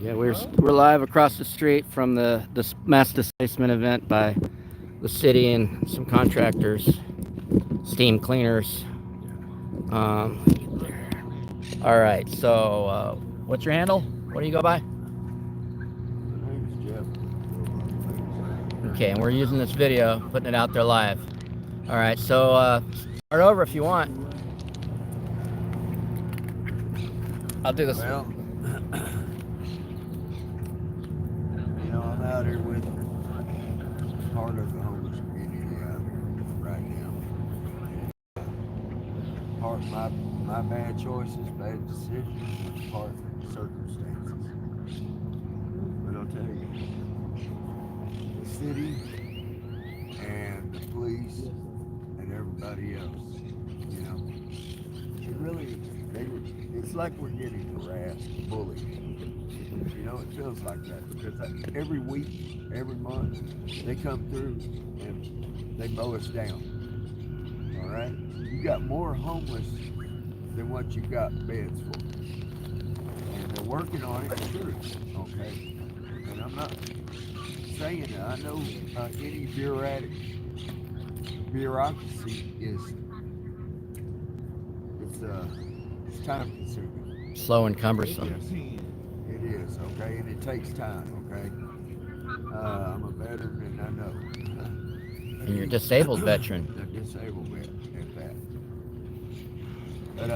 Yeah, we're live across the street from the mass displacement event by the city and some contractors, steam cleaners. All right, so what's your handle? What do you go by? My name's Jeff. Okay, and we're using this video, putting it out there live. All right, so start over if you want. I'll do this. Well, I'm out here with part of the homeless community out here right now. Part of my bad choices, bad decisions, was part of circumstances. But I'll tell you, the city and the police and everybody else, it really, it's like we're getting harassed, bullied. It feels like that because every week, every month, they come through and they mow us down. All right? You got more homeless than what you got beds for. And they're working on it, sure, okay? And I'm not saying that. I know any bureaucracy it's time consuming. Slow and cumbersome. Yes. It is, okay, and it takes time, okay? I'm a veteran and I know. And you're a disabled veteran. A disabled veteran at that. But,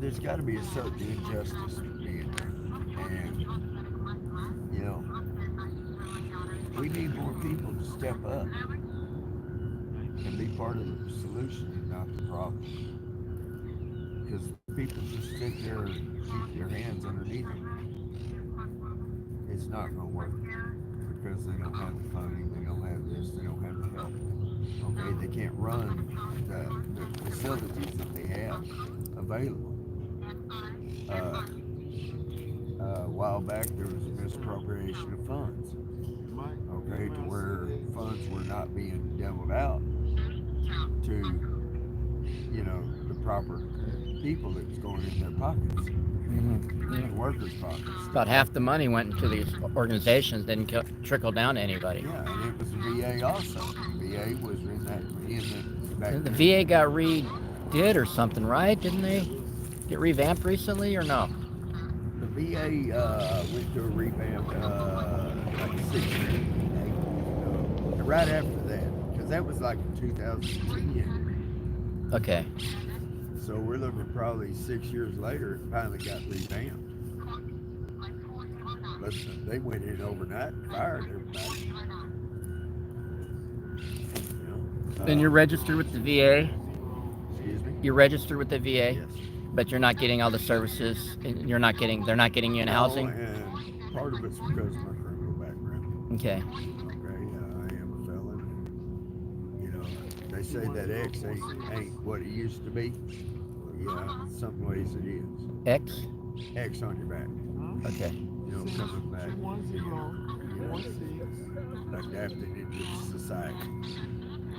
there's got to be a certain injustice being there. And, we need more people to step up and be part of the solution and not the problem. Because people just sit there and keep their hands underneath them. It's not going to work because they don't have the funding, they don't have this, they don't have the help. Okay, they can't run the facilities that they have available. A while back there was a misappropriation of funds. Okay, to where funds were not being deviled out to, the proper people that was going in their pockets, the workers' pockets. About half the money went into these organizations, didn't trickle down to anybody. Yeah, and it was the VA also. The VA was in the back. The VA got redid or something, right? Didn't they get revamped recently or no? The VA went through a revamp like 6 years ago. Right after that, because that was like in 2010. Okay. So we're looking probably 6 years later, it finally got revamped. But they went in overnight and fired everybody. And you're registered with the VA? Excuse me? You're registered with the VA? Yes. But you're not getting all the services, and they're not getting you in housing? And part of it's because of my criminal background. Okay. I am a felon. They say that X ain't what it used to be. Yeah, in some ways it is. X on your back. Okay. Coming back. Adapting into society.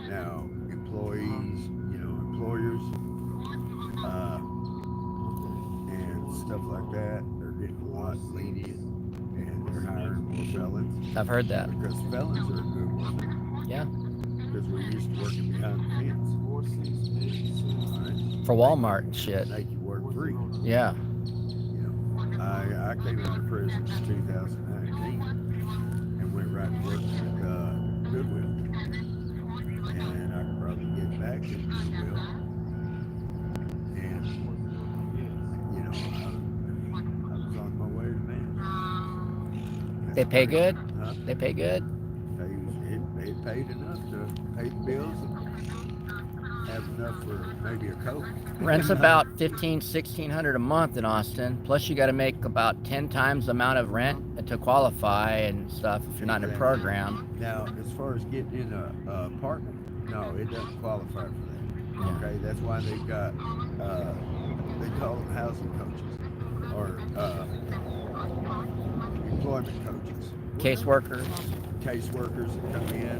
Now, employees, employers, and stuff like that, they're getting a lot lenient, and they're hiring more felons. I've heard that. Because felons are a good one. Yeah. Because we're used to working behind the fence. For Walmart and shit. Make you work free. Yeah. I came out of prison in 2019 and went right to work with Goodwill. And I could probably get back to Goodwill. And, I was on my way to man. They pay good? Huh? They pay good? It paid enough to pay the bills and have enough for maybe a Coke. Rent's about $1,500-$1,600 a month in Austin. Plus, you got to make about 10 times the amount of rent to qualify and stuff if you're not in a program. Now, as far as getting in an apartment, no, it doesn't qualify for that. Yeah. Okay, that's why they've got they call them housing coaches or employment coaches. Caseworkers. Caseworkers that come in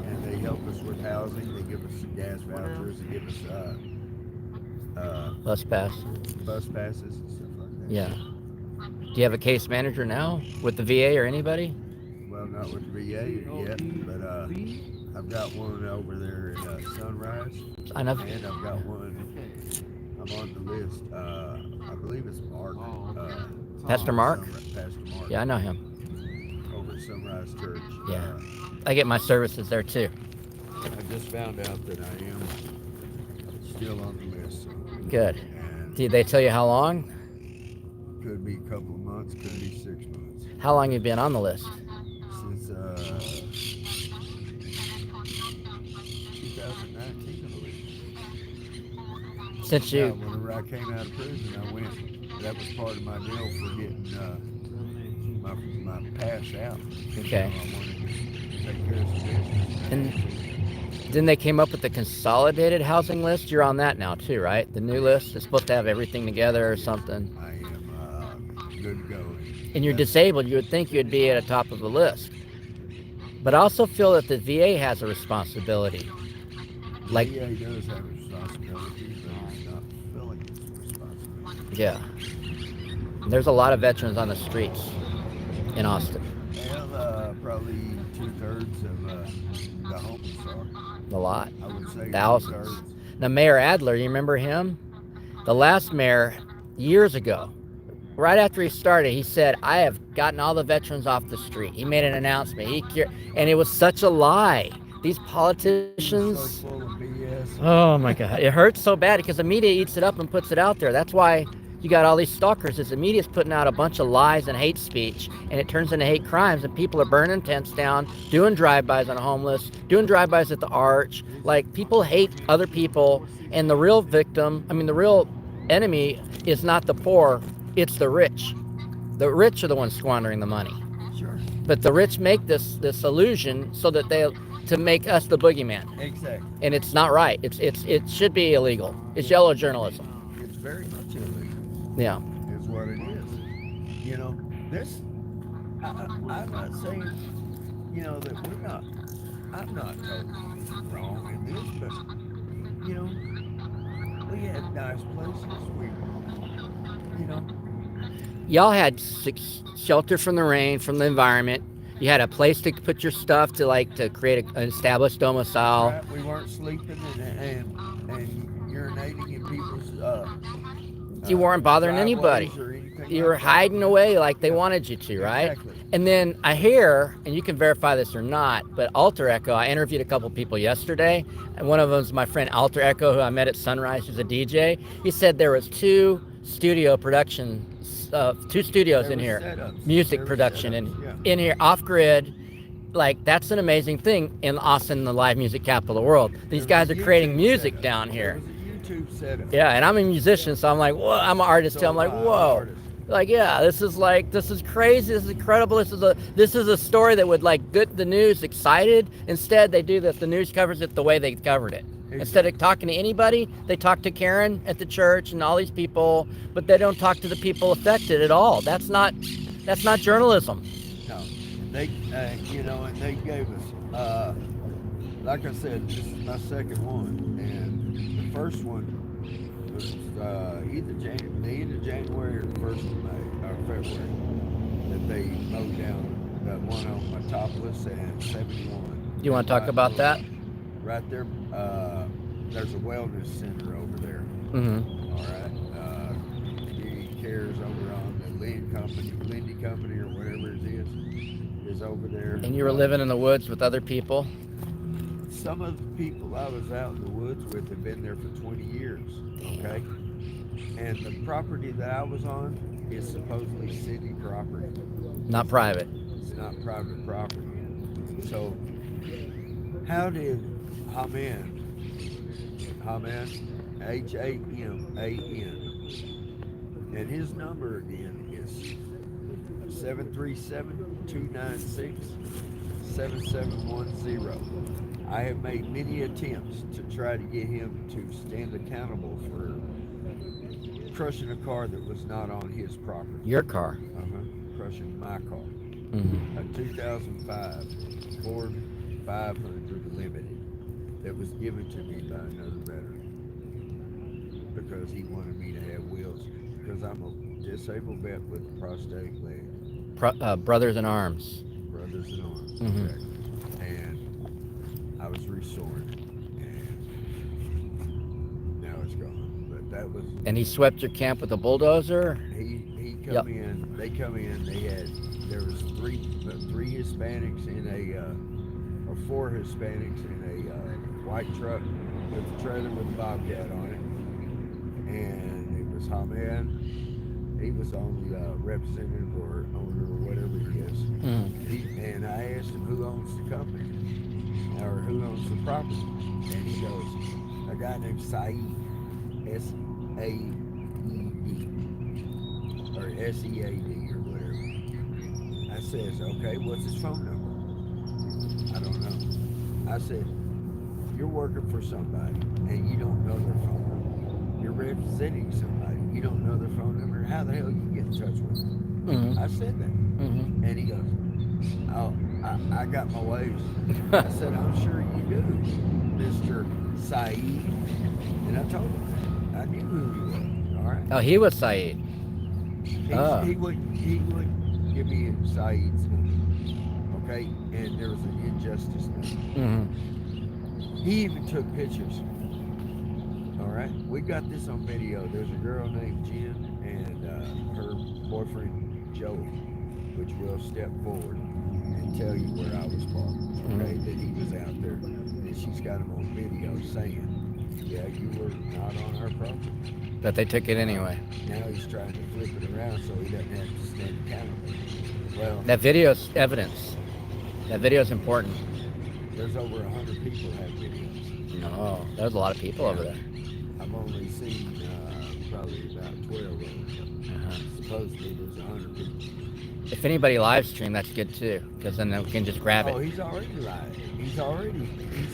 and they help us with housing. They give us gas vouchers. They give us Bus pass. bus passes and stuff like that. Yeah. Do you have a case manager now with the VA or anybody? Well, not with the VA yet, but I've got one over there at Sunrise, I know. and I've got one. I'm on the list. I believe it's Mark. Pastor Mark? Pastor Mark. Yeah, I know him. Over at Sunrise Church. Yeah. I get my services there too. I just found out that I am still on the list. So. Good. And Did they tell you how long? could be a couple of months, could be 6 months. How long you been on the list? Since 2019, I believe. Since Yeah, you. whenever I came out of prison, I went. That was part of my deal for getting my pass out. Okay. I wanted to take care of some business. And then they came up with the consolidated housing list. You're on that now too, right? The new list is supposed to have everything together or something. I am good to go. And you're disabled, you would think you'd be at the top of the list. But I also feel that the VA has a responsibility. Like, VA does have a responsibility, but it's not fulfilling its responsibility. yeah. There's a lot of veterans on the streets in Austin. Well, probably 2/3 of the homeless are. A lot. I would say Thousands. 2/3. Now, Mayor Adler, you remember him? The last mayor, years ago, right after he started, he said, I have gotten all the veterans off the street. He made an announcement. And it was such a lie. These politicians, So full of BS. oh my God, it hurts so bad because the media eats it up and puts it out there. That's why you got all these stalkers, is the media's putting out a bunch of lies and hate speech, and it turns into hate crimes, and people are burning tents down, doing drive-bys on homeless, doing drive-bys at the Arch. Like, people hate other people, and the real victim, the real enemy is not the poor, it's the rich. The rich are the ones squandering the money. Sure. But the rich make this illusion so that to make us the boogeyman. Exactly. And it's not right. It should be illegal. It's yellow journalism. It's very much illegal. Yeah. Is what it is. You know, this. I'm not saying, that I'm not totally wrong in this, but we had nice places. Y'all had shelter from the rain, from the environment. You had a place to put your stuff to create an established domicile. Right, we weren't sleeping and urinating in people's. You weren't bothering anybody. You were hiding away like they wanted you to, right? Exactly. And then I hear, and you can verify this or not, but Alter Echo, I interviewed a couple people yesterday, and one of them is my friend Alter Echo, who I met at Sunrise, who's a DJ. He said there was two studios in here, setups. music production in here, off-grid. Like, that's an amazing thing in Austin, the live music capital of the world. These guys are creating music down here. YouTube setup. Yeah, and I'm a musician, so I'm like, whoa, I'm an artist too. I'm like, whoa. Like, yeah, this is crazy, this is incredible, this is a story that would get the news excited. Instead, they do the news covers it the way they covered it. Exactly. Instead of talking to anybody, they talk to Karen at the church and all these people, but they don't talk to the people affected at all. That's not journalism. No, they, and they gave us, like I said, this is my second one, and the first one was either the end of January or the 1st of May, or February, that they mowed down that one on my Topless and 71. You want to talk about that? Right there, there's a wellness center over there. Mm-hmm. All right. He cares over on the Lindy Company, or whatever it is over there. And you were living in the woods with other people? Some of the people I was out in the woods with have been there for 20 years. Okay. And the property that I was on is supposedly city property. Not private. It's not private property. So how did Haman, Haman, and his number again is 737-296-7710. I have made many attempts to try to get him to stand accountable for crushing a car that was not on his property. Your car. Crushing my car. Mm-hmm. A 2005 Ford 500 Limited that was given to me by another veteran. The because he wanted me to have wheels because I'm a disabled vet with a prosthetic leg. Brothers in Arms. Brothers in arms, Mm-hmm. exactly. And I was restored, and now it's gone. But that was And he swept your camp with a bulldozer? he Yep. come in. They come in. There was three Hispanics in or four Hispanics in a white truck with a trailer with a bobcat on it, and it was Hamed. He was the only representative or owner or whatever he is. And I asked him who owns the company or who owns the property, and he goes, a guy named Saeed, S-A-E-D or S-E-A-D or whatever. I says, okay, what's his phone number? I don't know. I said, you're working for somebody and you don't know their phone number. You're representing somebody. You don't know their phone number. How the hell you get in touch with them? Mm-hmm. I said that. Mm-hmm. And he goes, oh, I got my ways. I said, I'm sure you do, Mr. Saeed. And I told him that. I knew who he was. All right. Oh, he was Saeed. He would give me Saeed's number. Okay? And there was an injustice there. Mm-hmm. He even took pictures. All right, we got this on video. There's a girl named Jen and her boyfriend Joey, which will step forward and tell you where I was parked. Okay, that he was out there, and she's got him on video saying, "Yeah, you were not on our property." But they took it anyway. Now he's trying to flip it around so he doesn't have to stand accountable. Well, That video's evidence. That video's important. there's over 100 people have videos. No, there's a lot of people over there. I've only seen probably about 12 of them. Supposedly there's 100 people. If anybody live stream, that's good too, because then we can just grab Oh, it. he's already live. He's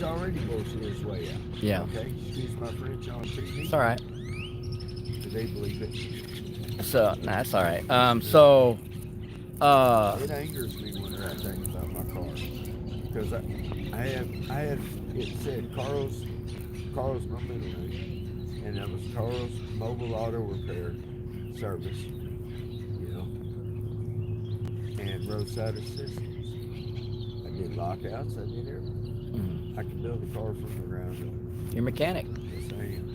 already bullshit his way out. Yeah. Okay, excuse my French on TV. It's all right. Do they believe it? So, nah, it's all right. It angers me when I think about my car because I had it said Carl's my middle name, and that was Carl's Mobile Auto Repair Service, you know, and roadside assistance. I did lockouts. I did everything. I can build a car from the ground up. You're a mechanic. Yes, I am.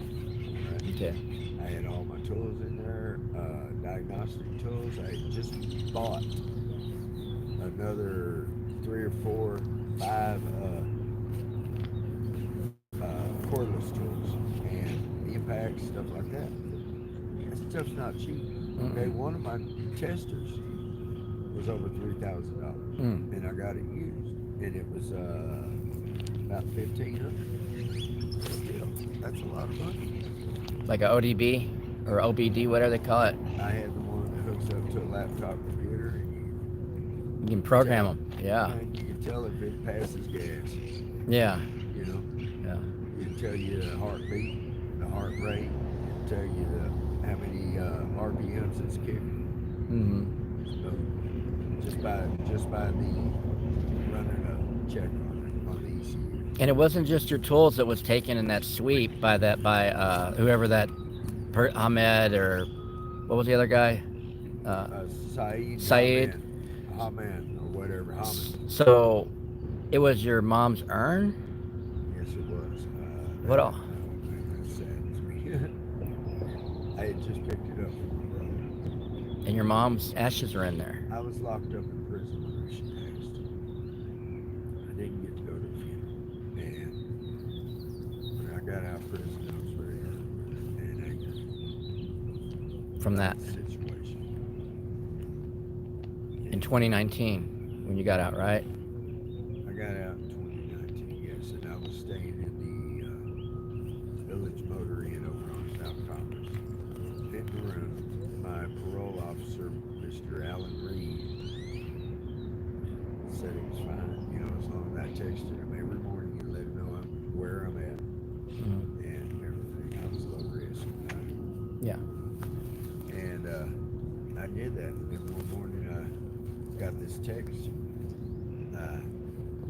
Right? Okay. I had all my tools in there, diagnostic tools. I had just bought another 3 or 4, 5 cordless tools and impacts, stuff like that. That stuff's not cheap. Okay, one of my testers was over $3,000, and I got it used, and it was about $1,500. Still, that's a lot of money. Like a ODB or OBD, whatever they call it. I had the one that hooks up to a laptop computer, and You can program them. Yeah. and you can tell if it passes gas. Yeah. You know, Yeah. it can tell you the heartbeat, the heart rate, it can tell you how many RPMs it's kicking. So just by the running a check on the ECU. And it wasn't just your tools that was taken in that sweep by whoever that Ahmed or what was the other guy? Saeed. Haman or whatever. Haman. So it was your mom's urn? Yes, it was. What all? That saddens me. I had just picked it up from my brother. And your mom's ashes are in there. I was locked up in prison when she passed. I didn't get to go to the funeral. And when I got out of prison, I was very hurt and angry. From that. Situation. In 2019, when you got out, right? I got out in 2019, yes, and I was staying in the Village Motor Inn over on South Commerce. In the room, my parole officer, Mr. Alan Reed, said it was fine. You know, as long as I texted him every morning and let him know where I'm at and everything. I was low risk. Yeah. And I did that. And then one morning I got this text.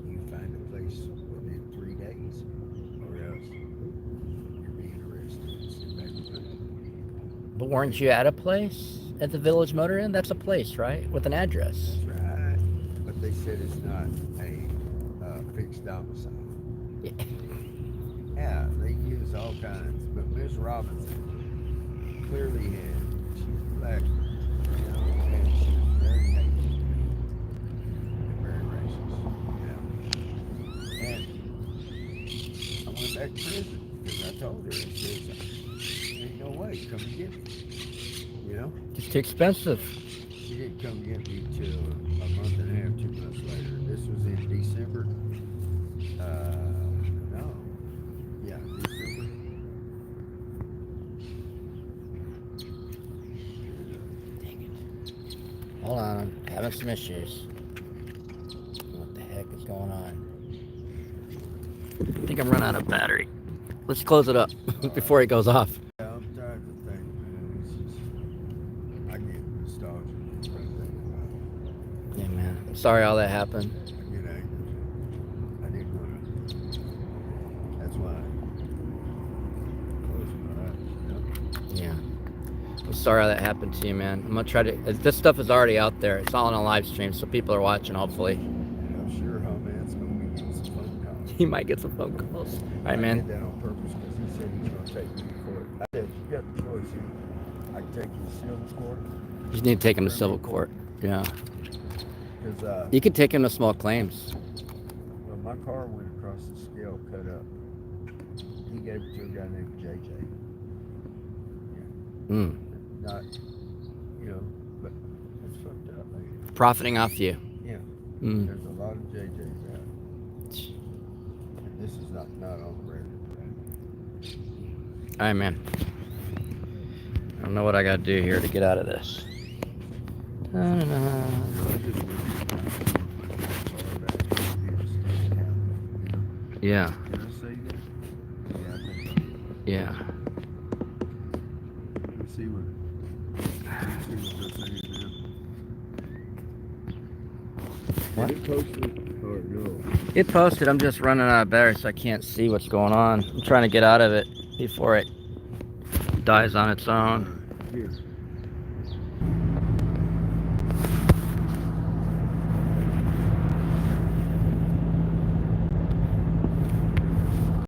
You find a place within 3 days or else you're being arrested and sent back to prison. But weren't you at a place at the Village Motor Inn? That's a place, right? With an address. That's right. But they said it's not a fixed domicile. Yeah. Yeah, they use all kinds. But Miss Robinson clearly had, she was black, and she was very negative and very racist. And I went back to prison because I told her, I said, ain't no way, come and get me. It's too expensive. She didn't come get me till a month and a half, 2 months later. This was in December. December. Dang it. Hold on, I'm having some issues. What the heck is going on? I think I'm running out of battery. Let's close it up before it goes off. Yeah, I'm tired of the thing, man. It's just, I get nostalgic. Yeah, man. I'm sorry all that happened. I get angry. I didn't want to. That's why I closed my eyes, Yeah. I'm sorry all that happened to you, man. I'm gonna try to. This stuff is already out there. It's all on a live stream, so people are watching. Hopefully, And I'm sure Man's going to be getting some phone calls. you might get some phone calls. All right, I man. did that on purpose because he said he's going to take me to court. I said, you got the choice here. I can take you to civil court. You just need to take him to civil court. Yeah. Because, You could take him to small claims. well, my car went across the scale, cut up. He gave it to a guy named JJ. Mm. Not, but it's fucked up, man. Profiting off you. Yeah. Mm. There's a lot of JJs out. And this is not on the record. All right, man. I don't know what I got to do here to get out of this. I don't know. Yeah. Can I say that? Yeah, I think Yeah. let's see what they're saying now. What? Did it post it or no? It posted. I'm just running out of battery, so I can't see what's going on. I'm trying to get out of it before it dies on its own. Here.